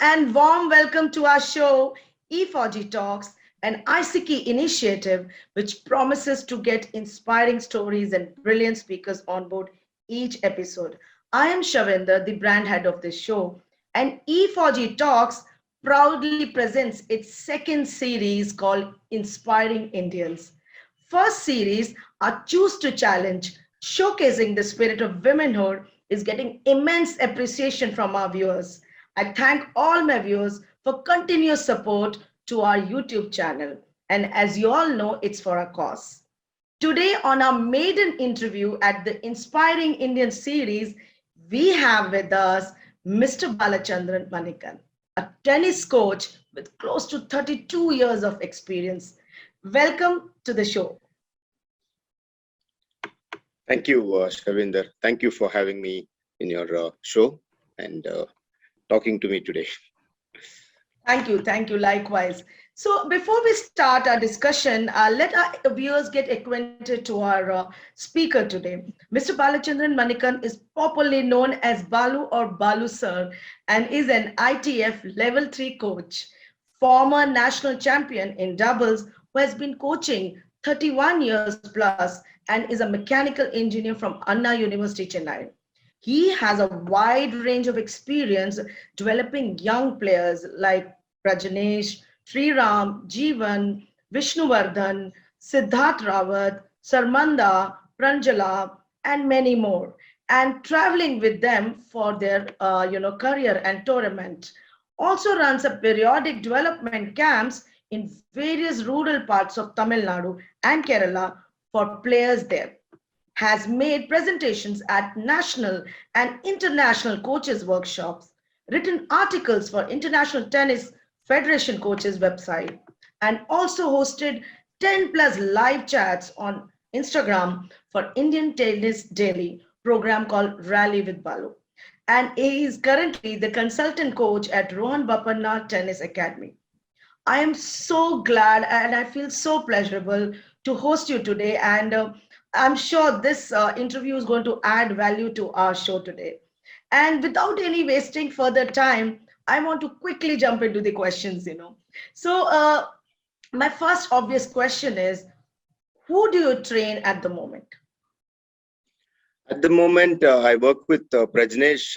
and warm welcome to our show, Efauji Talks, an IESECCI initiative which promises to get inspiring stories and brilliant speakers on board each episode. I am Shavinder, the brand head of this show, and Efauji Talks proudly presents its second series called Inspiring Indians. First series, our Choose to Challenge, showcasing the spirit of womanhood, is getting immense appreciation from our viewers. I thank all my viewers for continuous support to our YouTube channel. And as you all know, it's for a cause. Today, on our maiden interview at the Inspiring Indian series, we have with us Mr. Balachandran Manikkath, a tennis coach with close to 32 years of experience. Welcome to the show. Thank you, Shavinder. Thank you for having me in your show and talking to me today. Thank you, likewise. So before we start our discussion, let our viewers get acquainted to our speaker today. Mr. Balachandran Manikkath is popularly known as Balu or Balu Sir and is an ITF Level 3 coach, former national champion in doubles who has been coaching 31 years plus and is a mechanical engineer from Anna University, Chennai. He has a wide range of experience developing young players like Prajanesh, Sriram, Jeevan, Vishnuvardhan, Siddharth Rawat, Sarmanda, Pranjala, and many more, and traveling with them for their career and tournament. Also runs a periodic development camps in various rural parts of Tamil Nadu and Kerala for players there, has made presentations at national and international coaches workshops, written articles for International Tennis Federation coaches website, and also hosted 10 plus live chats on Instagram for Indian Tennis Daily program called Rally with Balu. And he is currently the consultant coach at Rohan Bapanna Tennis Academy. I am so glad and I feel so pleasurable to host you today. And I'm sure this interview is going to add value to our show today. And without any wasting further time, I want to quickly jump into the questions. So, my first obvious question is, who do you train at the moment? At the moment, I work with Prajnesh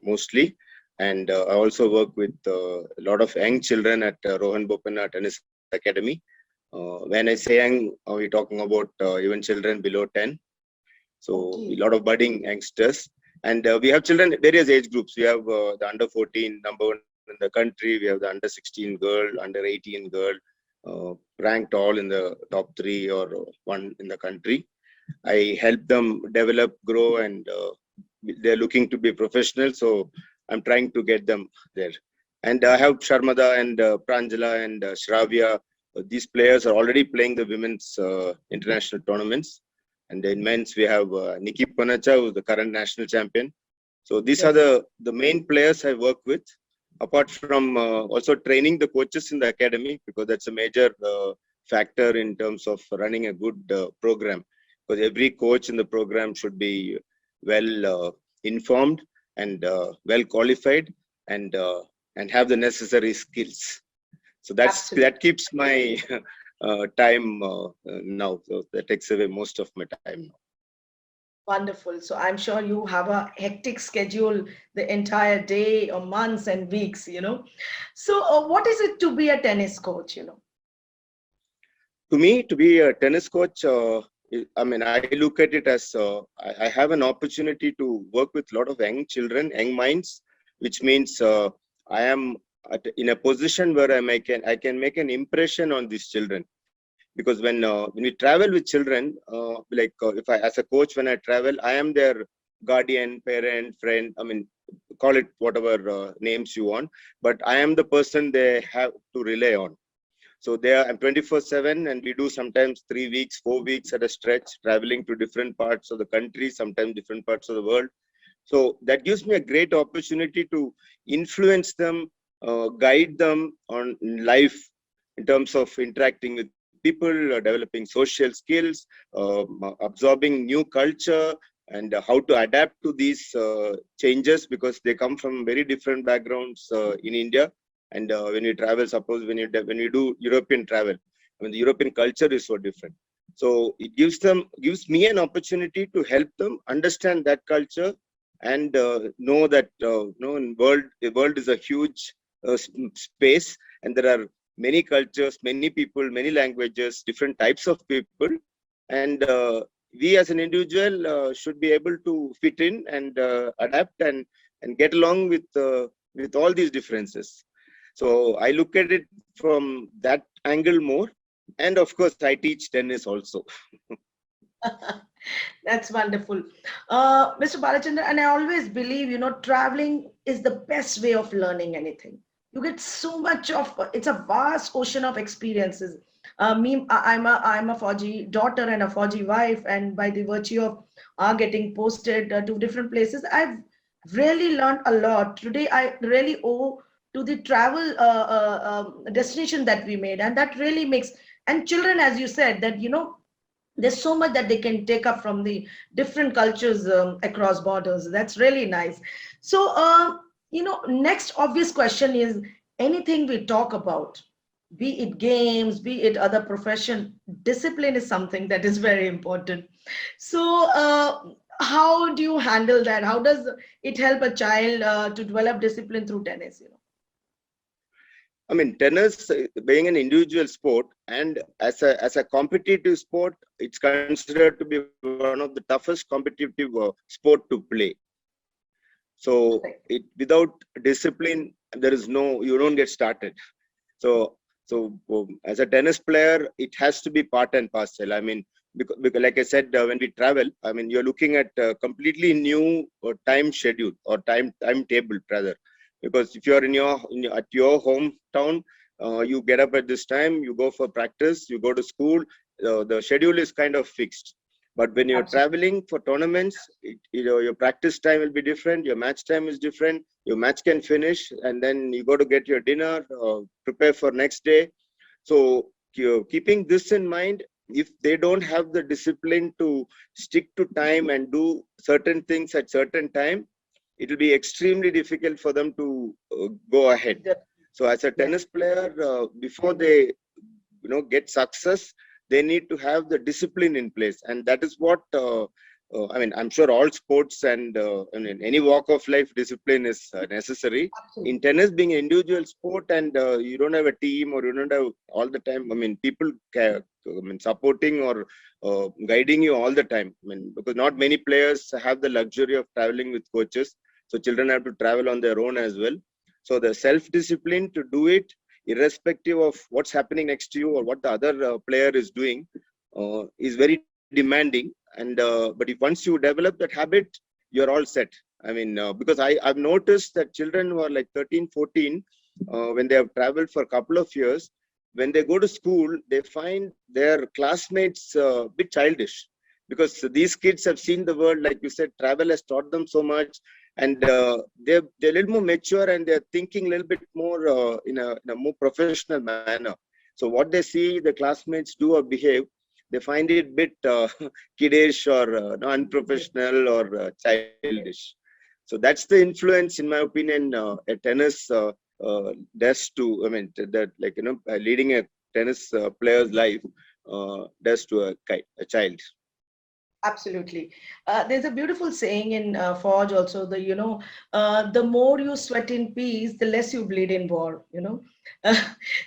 mostly, and I also work with a lot of young children at Rohan Bopanna Tennis Academy. When I say young, we're talking about even children below 10. So a lot of budding youngsters. And we have children, various age groups. We have the under 14, number one in the country. We have the under 16 girl, under 18 girl, ranked all in the top 3 or 1 in the country. I help them develop, grow, and they're looking to be professional. So I'm trying to get them there. And I have Sharmada and Pranjala and Shravya. These players are already playing the women's international tournaments. And in men's, we have Nikki Panacha, who's the current national champion. So these are the main players I work with, apart from also training the coaches in the academy, because that's a major factor in terms of running a good program. Because every coach in the program should be well informed and well qualified and have the necessary skills. So that keeps my time now. So that takes away most of my time now. Wonderful. So I'm sure you have a hectic schedule the entire day or months and weeks. So what is it to be a tennis coach? To me, to be a tennis coach, I look at it as I have an opportunity to work with a lot of young children, young minds, which means I am in a position where I can make an impression on these children. Because when we travel with children, if I, as a coach, when I travel, I am their guardian, parent, friend. Call it whatever names you want, but I am the person they have to rely on. So I'm 24/7, and we do sometimes 3 weeks, 4 weeks at a stretch, traveling to different parts of the country, sometimes different parts of the world. So that gives me a great opportunity to influence them, guide them on life in terms of interacting with people, developing social skills, absorbing new culture, and how to adapt to these changes, because they come from very different backgrounds in India. And when you travel, suppose when you do European travel, I mean, the European culture is so different. So it gives me an opportunity to help them understand that culture, and know that in the world is a huge space, and there are many cultures, many people, many languages, different types of people, and we as an individual should be able to fit in and adapt and get along with all these differences. So I look at it from that angle more. And of course, I teach tennis also. That's wonderful. Mr. Balachandran, and I always believe, traveling is the best way of learning anything. You get so much it's a vast ocean of experiences. I'm a Fauji daughter and a Fauji wife, and by the virtue of getting posted to different places, I've really learned a lot. Today, I really owe to the travel destination that we made, and that really makes, and children, as you said, that, there's so much that they can take up from the different cultures across borders. That's really nice. So, next obvious question is, anything we talk about, be it games, be it other profession, discipline is something that is very important. So, how do you handle that? How does it help a child to develop discipline through tennis? I mean, tennis being an individual sport and as a competitive sport, it's considered to be one of the toughest competitive sport to play. So without discipline, you don't get started. So as a tennis player, it has to be part and parcel. I mean, because like I said, when we travel, I mean, you're looking at a completely new time schedule or timetable rather. Because if you're at your hometown, you get up at this time, you go for practice, you go to school, the schedule is kind of fixed. But when you're traveling for tournaments, your practice time will be different, your match time is different, your match can finish, and then you go to get your dinner, prepare for next day. So keeping this in mind, if they don't have the discipline to stick to time and do certain things at certain time, it will be extremely difficult for them to go ahead. So as a tennis player, before they get success, they need to have the discipline in place, and that is what I mean, I'm sure all sports and in any walk of life, discipline is necessary. Absolutely. In tennis, being an individual sport, and you don't have a team, or you don't have all the time, I mean, people supporting or guiding you all the time. I mean, because not many players have the luxury of traveling with coaches. So children have to travel on their own as well. So the self-discipline to do it, irrespective of what's happening next to you or what the other player is doing, is very demanding. And but if once you develop that habit, you're all set. I mean, because I've noticed that children who are like 13, 14, when they have traveled for a couple of years, when they go to school, they find their classmates a bit childish, because these kids have seen the world. Like you said, travel has taught them so much, and they're a little more mature, and they're thinking a little bit more in a more professional manner. So what they see the classmates do or behave, they find it a bit kiddish or unprofessional or childish. So that's the influence, in my opinion, a tennis does to, I mean, that, like, leading a tennis player's life does to a child. Absolutely. There's a beautiful saying in Forge also, the more you sweat in peace, the less you bleed in war.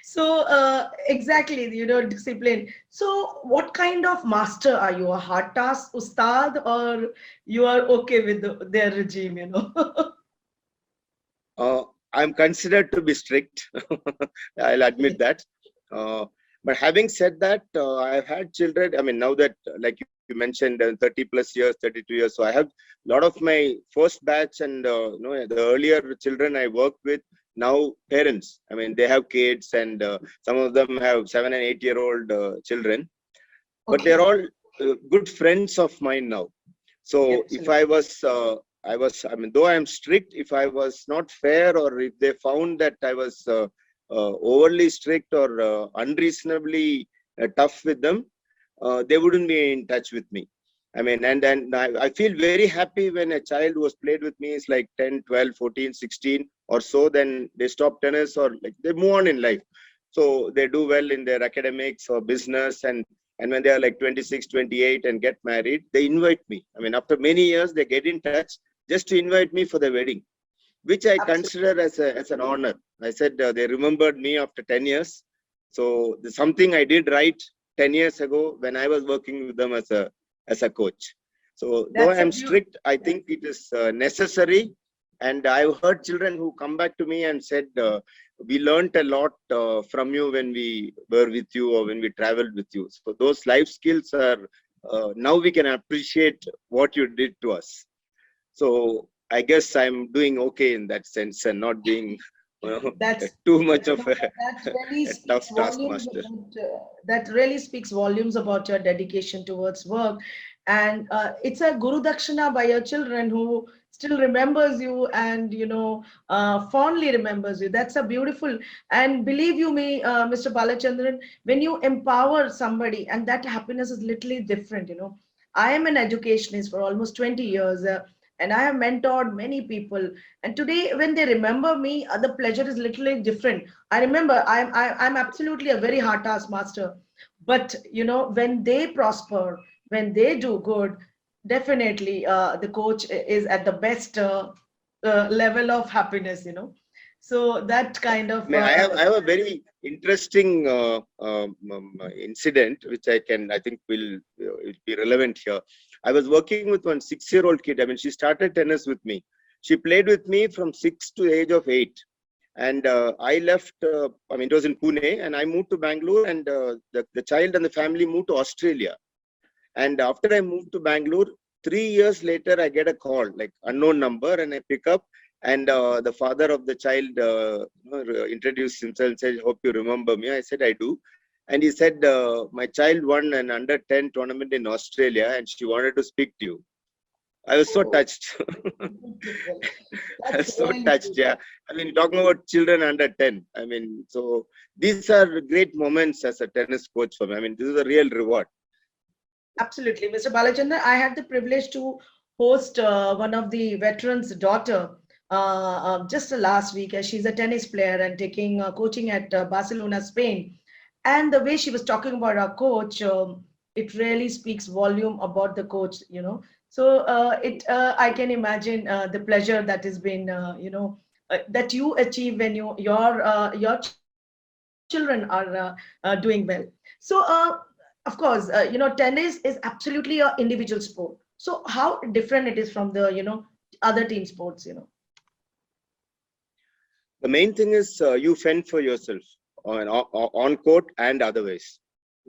So exactly, discipline. So what kind of master are you? A hard task ustad, or you are okay with their regime? I'm considered to be strict. I'll admit that. Uh, but having said that, I've had children. I mean, now that, like you mentioned, 30 plus years, 32 years. So I have a lot of my first batch and the earlier children I worked with, now parents. I mean, they have kids, and some of them have 7 and 8 year old children. But they're all good friends of mine now. So if I mean, though I am strict, if I was not fair, or if they found that I was overly strict or unreasonably tough with them, they wouldn't be in touch with me. I mean, and I feel very happy when a child who has played with me is like 10, 12, 14, 16 or so, then they stop tennis or like they move on in life. So they do well in their academics or business. And when they are like 26, 28 and get married, they invite me. I mean, after many years, they get in touch just to invite me for the wedding, which I Absolutely. consider as an honor. I said they remembered me after 10 years. So something I did right 10 years ago when I was working with them as a coach. So though I That's a am beautiful. strict, I think it is necessary. And I've heard children who come back to me and said, we learned a lot from you when we were with you or when we traveled with you. So those life skills are, now we can appreciate what you did to us. So I guess I'm doing okay in that sense and not being That's too much of that really a speaks tough volumes taskmaster. about that really speaks volumes about your dedication towards work, and it's a guru dakshina by your children who still remembers you and fondly remembers you. That's a beautiful, and believe you me, Mr. Balachandran, when you empower somebody, and that happiness is literally different. I am an educationist for almost 20 years. And I have mentored many people, and today, when they remember me, the pleasure is literally different. I remember I'm absolutely a very hard task master, but when they prosper, when they do good, definitely the coach is at the best level of happiness. So that kind I of mean, I have a very interesting incident which I think will be relevant here. I was working with one 6-year-old kid. I mean, she started tennis with me. She played with me from 6 to age of 8. And I left, I mean, it was in Pune, and I moved to Bangalore, and the child and the family moved to Australia. And after I moved to Bangalore, 3 years later, I get a call, like unknown number, and I pick up. And the father of the child introduced himself and said, "Hope you remember me." I said, "I do." And he said, "My child won an under 10 tournament in Australia, and she wanted to speak to you." I was so oh, touched. beautiful. I That's was so really touched. Yeah. beautiful. I mean, talking about children under 10. I mean, so these are great moments as a tennis coach for me. I mean, this is a real reward. Absolutely. Mr. Balachandran, I had the privilege to host one of the veterans' daughter just last week. She's a tennis player and taking coaching at Barcelona, Spain. And the way she was talking about our coach, it really speaks volume about the coach. So I can imagine the pleasure that has been, that you achieve when your children are doing well. So of course, tennis is absolutely a individual sport. So how different it is from the, other team sports. The main thing is you fend for yourself on court and otherwise.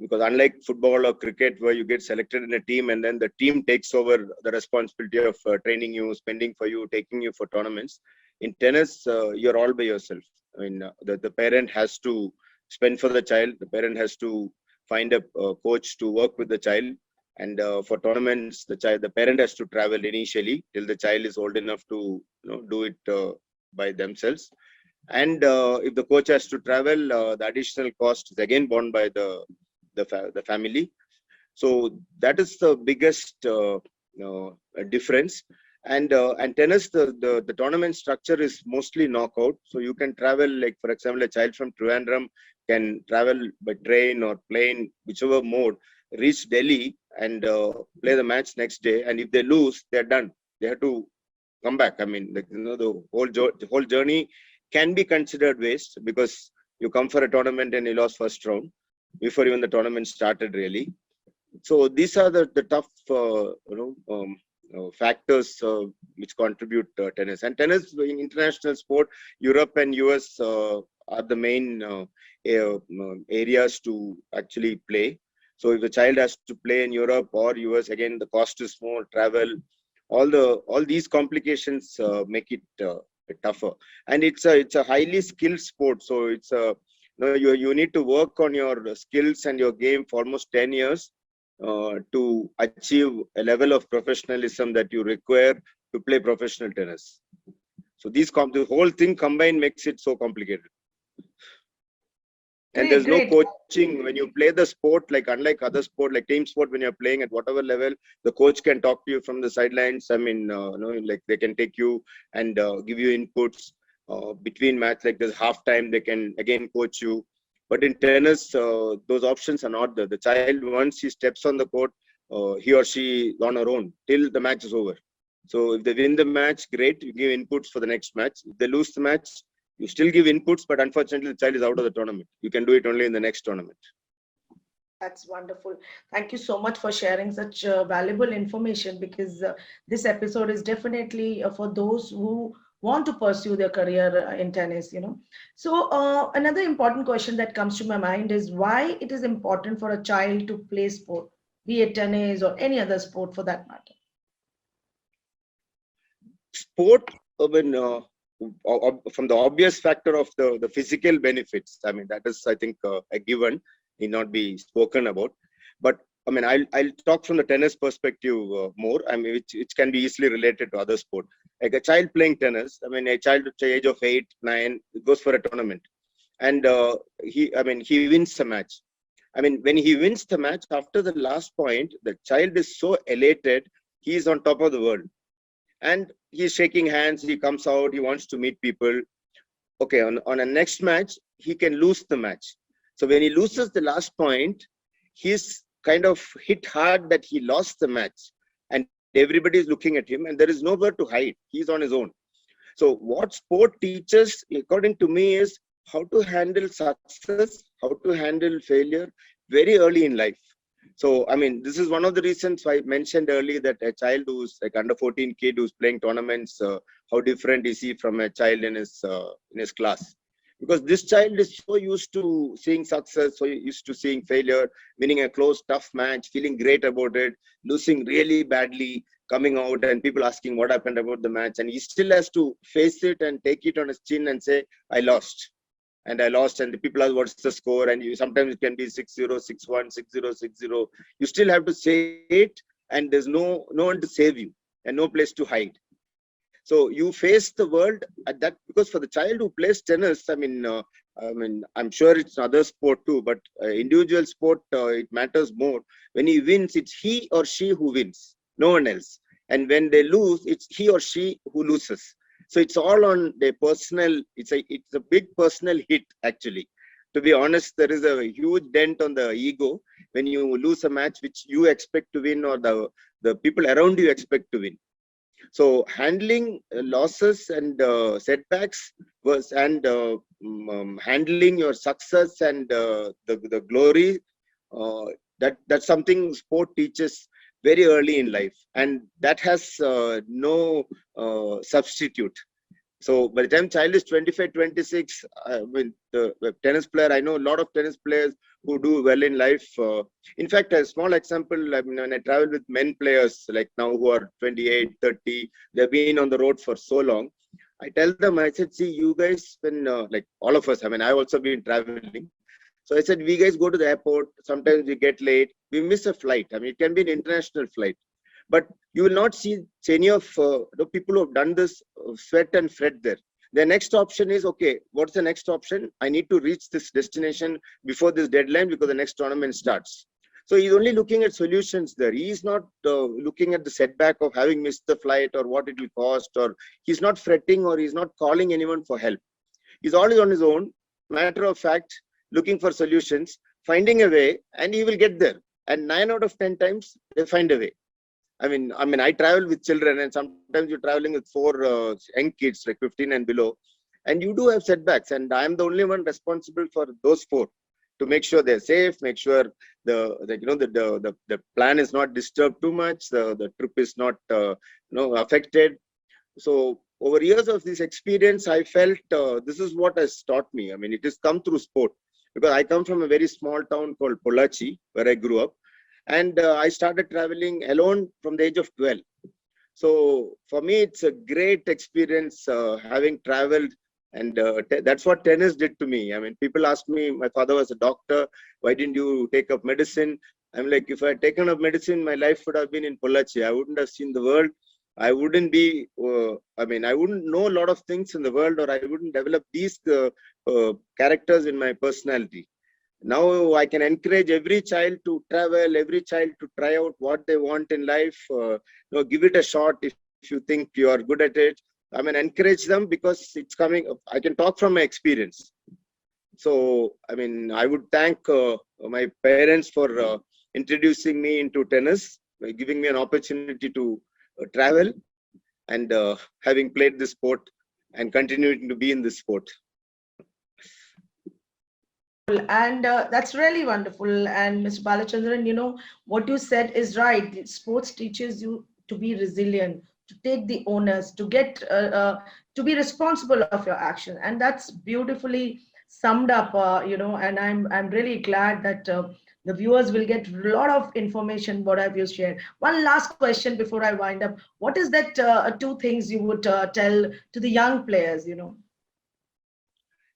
Because unlike football or cricket, where you get selected in a team and then the team takes over the responsibility of training you, spending for you, taking you for tournaments, in tennis, you're all by yourself. I mean, the parent has to spend for the child, the parent has to find a coach to work with the child. And for tournaments, the parent has to travel initially till the child is old enough to do it by themselves. And if the coach has to travel, the additional cost is again borne by the family. So that is the biggest difference. And tennis, the tournament structure is mostly knockout. So you can travel, like for example, a child from Trivandrum can travel by train or plane, whichever mode, reach Delhi and play the match next day. And if they lose, they're done. They have to come back. I mean, the whole journey can be considered waste because you come for a tournament and you lost first round before even the tournament started really. So these are the tough factors which contribute tennis. And tennis in international sport, Europe and US are the main areas to actually play. So if the child has to play in Europe or US, again the cost is more, travel, all these complications make it tougher. And it's a highly skilled sport. So it's a you need to work on your skills and your game for almost 10 years to achieve a level of professionalism that you require to play professional tennis. So the whole thing combined makes it so complicated. And Great, there's no great. coaching when you play the sport, like unlike other sport like team sport, when you're playing at whatever level, the coach can talk to you from the sidelines. I mean, like they can take you and give you inputs between match, like there's half time, they can again coach you. But in tennis, those options are not there. The child, once he steps on the court, he or she is on her own till the match is over. So if they win the match, great, you give inputs for the next match. If they lose the match, you still give inputs, but unfortunately, the child is out of the tournament. You can do it only in the next tournament. That's wonderful. Thank you so much for sharing such valuable information, because this episode is definitely for those who want to pursue their career in tennis. So, another important question that comes to my mind is why it is important for a child to play sport, be it tennis or any other sport for that matter. Sport, when from the obvious factor of the physical benefits, I mean, that is, I think, a given, need not be spoken about. But I mean, I'll talk from the tennis perspective more. I mean, which can be easily related to other sport. Like a child playing tennis, I mean, a child at the age of 8, 9 goes for a tournament, and he wins the match. I mean, when he wins the match after the last point, the child is so elated, he is on top of the world, and he's shaking hands. He comes out, he wants to meet people. Okay, on a next match, he can lose the match. So when he loses the last point, he's kind of hit hard that he lost the match, and everybody is looking at him, and there is nowhere to hide. He's on his own. So what sport teaches, according to me, is how to handle success, how to handle failure very early in life. So, I mean, this is one of the reasons I mentioned earlier that a child who's like under 14 kid who's playing tournaments, how different is he from a child in his class? Because this child is so used to seeing success, so used to seeing failure, winning a close, tough match, feeling great about it, losing really badly, coming out and people asking what happened about the match. And he still has to face it and take it on his chin and say, I lost. And I lost, and the people ask what's the score, and you sometimes it can be 6-0, 6-1, 6-0, 6-0. You still have to say it, and there's no one to save you and no place to hide. So you face the world at that, because for the child who plays tennis, I'm sure it's another sport too, but individual sport, it matters more. When he wins, it's he or she who wins, no one else. And when they lose, it's he or she who loses. So it's all on their personal. It's a big personal hit, actually. To be honest, there is a huge dent on the ego when you lose a match which you expect to win, or the people around you expect to win. So handling losses and setbacks and handling your success and the glory, uh, that's something sport teaches very early in life, and that has no substitute. So by the time child is 25, 26, with the tennis player, I know a lot of tennis players who do well in life. In fact, a small example, I mean, when I travel with men players, like now who are 28, 30, they've been on the road for so long. I tell them, I said, see, you guys, when, like all of us, I mean, I've also been traveling. So I said, we guys go to the airport. Sometimes we get late. We miss a flight. I mean, it can be an international flight. But you will not see any of the people who have done this sweat and fret there. The next option is, okay, what's the next option? I need to reach this destination before this deadline because the next tournament starts. So he's only looking at solutions there. He is not looking at the setback of having missed the flight or what it will cost, or he's not fretting, or he's not calling anyone for help. He's always on his own, matter of fact, looking for solutions, finding a way, and he will get there. And 9 out of 10 times, they find a way. I travel with children, and sometimes you're traveling with 4 young kids, like 15 and below, and you do have setbacks. And I'm the only one responsible for those 4 to make sure they're safe, make sure the plan is not disturbed too much, the trip is not affected. So over years of this experience, I felt this is what has taught me. I mean, it has come through sport, because I come from a very small town called Pollachi, where I grew up. And I started traveling alone from the age of 12. So for me, it's a great experience having traveled. And that's what tennis did to me. I mean, people ask me, my father was a doctor, why didn't you take up medicine? I'm like, if I had taken up medicine, my life would have been in Pollachi. I wouldn't have seen the world. I wouldn't be, I wouldn't know a lot of things in the world, or I wouldn't develop these characters in my personality. Now I can encourage every child to travel, every child to try out what they want in life. Give it a shot if you think you are good at it. I mean, encourage them because it's coming. I can talk from my experience. So, I mean, I would thank my parents for introducing me into tennis, by giving me an opportunity to travel and having played this sport and continuing to be in this sport. And that's really wonderful. And Mr. Balachandran, what you said is right. Sports teaches you to be resilient, to take the onus, to be responsible of your action, and that's beautifully summed up. And I'm really glad that the viewers will get a lot of information what have you shared. One last question before I wind up: what is that two things you would tell to the young players?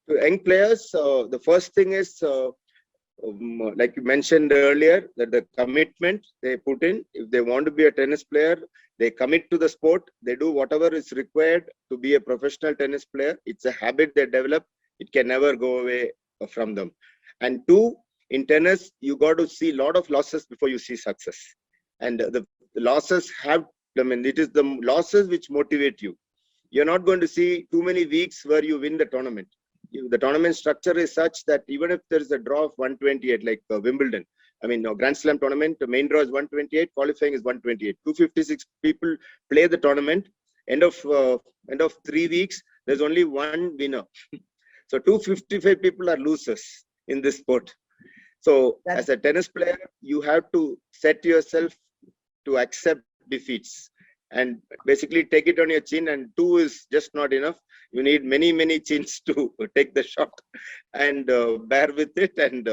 To young players, the first thing is, like you mentioned earlier, that the commitment they put in. If they want to be a tennis player, they commit to the sport. They do whatever is required to be a professional tennis player. It's a habit they develop. It can never go away from them. And two, in tennis, you got to see a lot of losses before you see success. And the losses have, I mean, it is the losses which motivate you. You're not going to see too many weeks where you win the tournament. The tournament structure is such that even if there is a draw of 128, like Wimbledon, I mean, Grand Slam tournament, the main draw is 128, qualifying is 128. 256 people play the tournament. End of 3 weeks, there's only one winner. So 255 people are losers in this sport. So as a tennis player, you have to set yourself to accept defeats and basically take it on your chin, and two is just not enough. You need many chins to take the shot and bear with it and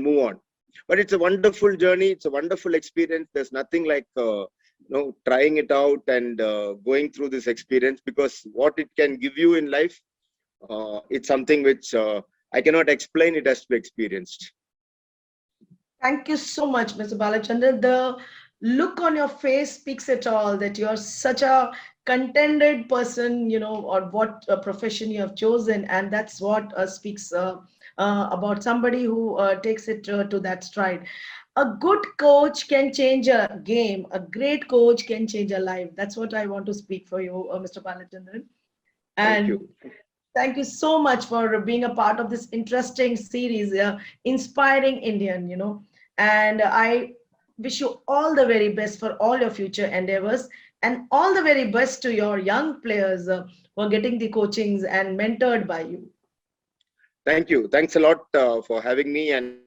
move on. But it's a wonderful journey. It's a wonderful experience. There's nothing like trying it out and going through this experience, because what it can give you in life, it's something which I cannot explain. It has to be experienced. Thank you so much, Mr. Balachandran. The look on your face speaks it all, that you're such a contented person, or what profession you have chosen. And that's what speaks about somebody who takes it to that stride. A good coach can change a game. A great coach can change a life. That's what I want to speak for you, Mr. Balachandran. Thank And you. thank you so much for being a part of this interesting series, Inspiring Indian, And I wish you all the very best for all your future endeavors, and all the very best to your young players who are getting the coachings and mentored by you. Thank you. Thanks a lot for having me and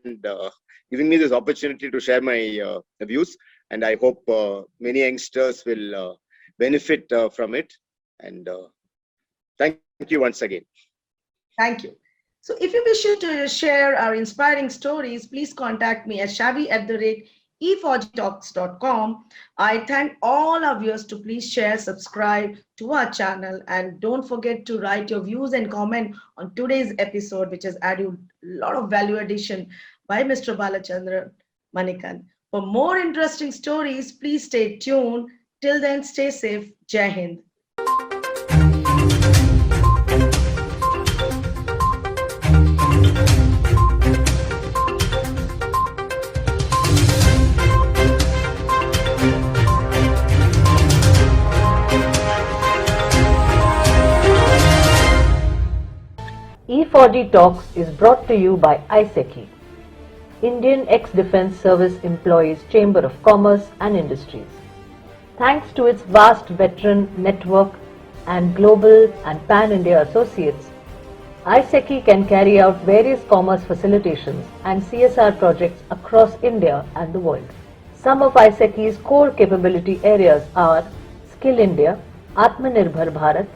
giving me this opportunity to share my views. And I hope many youngsters will benefit from it. And thank you once again. Thank you. So if you wish to share our inspiring stories, please contact me at shavi@efaujitalks.com. I thank all our viewers to please share, subscribe to our channel, and don't forget to write your views and comment on today's episode, which has added a lot of value addition by Mr. Balachandran Manikkath. For more interesting stories, please stay tuned. Till then, stay safe. Jai Hind. Fauji Talks is brought to you by IESECCI, Indian Ex-Defence Service Employees Chamber of Commerce and Industries. Thanks to its vast veteran network and global and pan-India associates, IESECCI can carry out various commerce facilitations and CSR projects across India and the world. Some of IESECCI's core capability areas are Skill India, Atmanirbhar Bharat,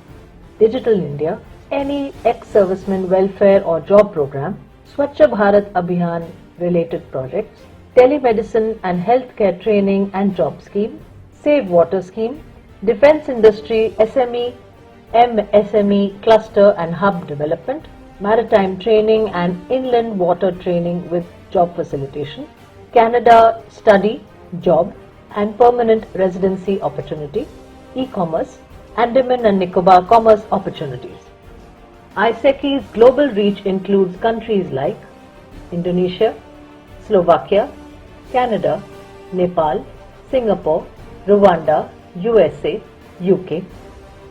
Digital India, any ex-serviceman welfare or job program, Swachh Bharat Abhiyan related projects, telemedicine and healthcare training and job scheme, Save Water scheme, defense industry SME, MSME cluster and hub development, maritime training and inland water training with job facilitation, Canada study, job and permanent residency opportunity, e-commerce, Andaman and Nicobar commerce opportunities. IESECCI's global reach includes countries like Indonesia, Slovakia, Canada, Nepal, Singapore, Rwanda, USA, UK.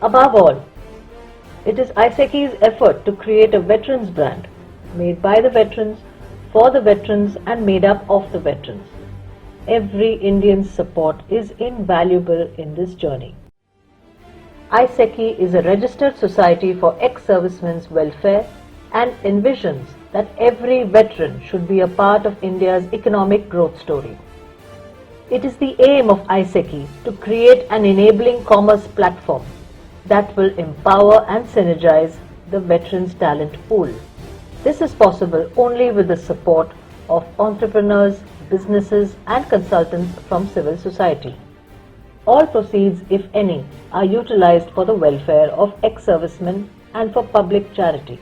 Above all, it is IESECCI's effort to create a veterans brand made by the veterans, for the veterans and made up of the veterans. Every Indian's support is invaluable in this journey. IESECCI is a registered society for ex-servicemen's welfare and envisions that every veteran should be a part of India's economic growth story. It is the aim of IESECCI to create an enabling commerce platform that will empower and synergize the veterans' talent pool. This is possible only with the support of entrepreneurs, businesses and consultants from civil society. All proceeds, if any, are utilized for the welfare of ex-servicemen and for public charity.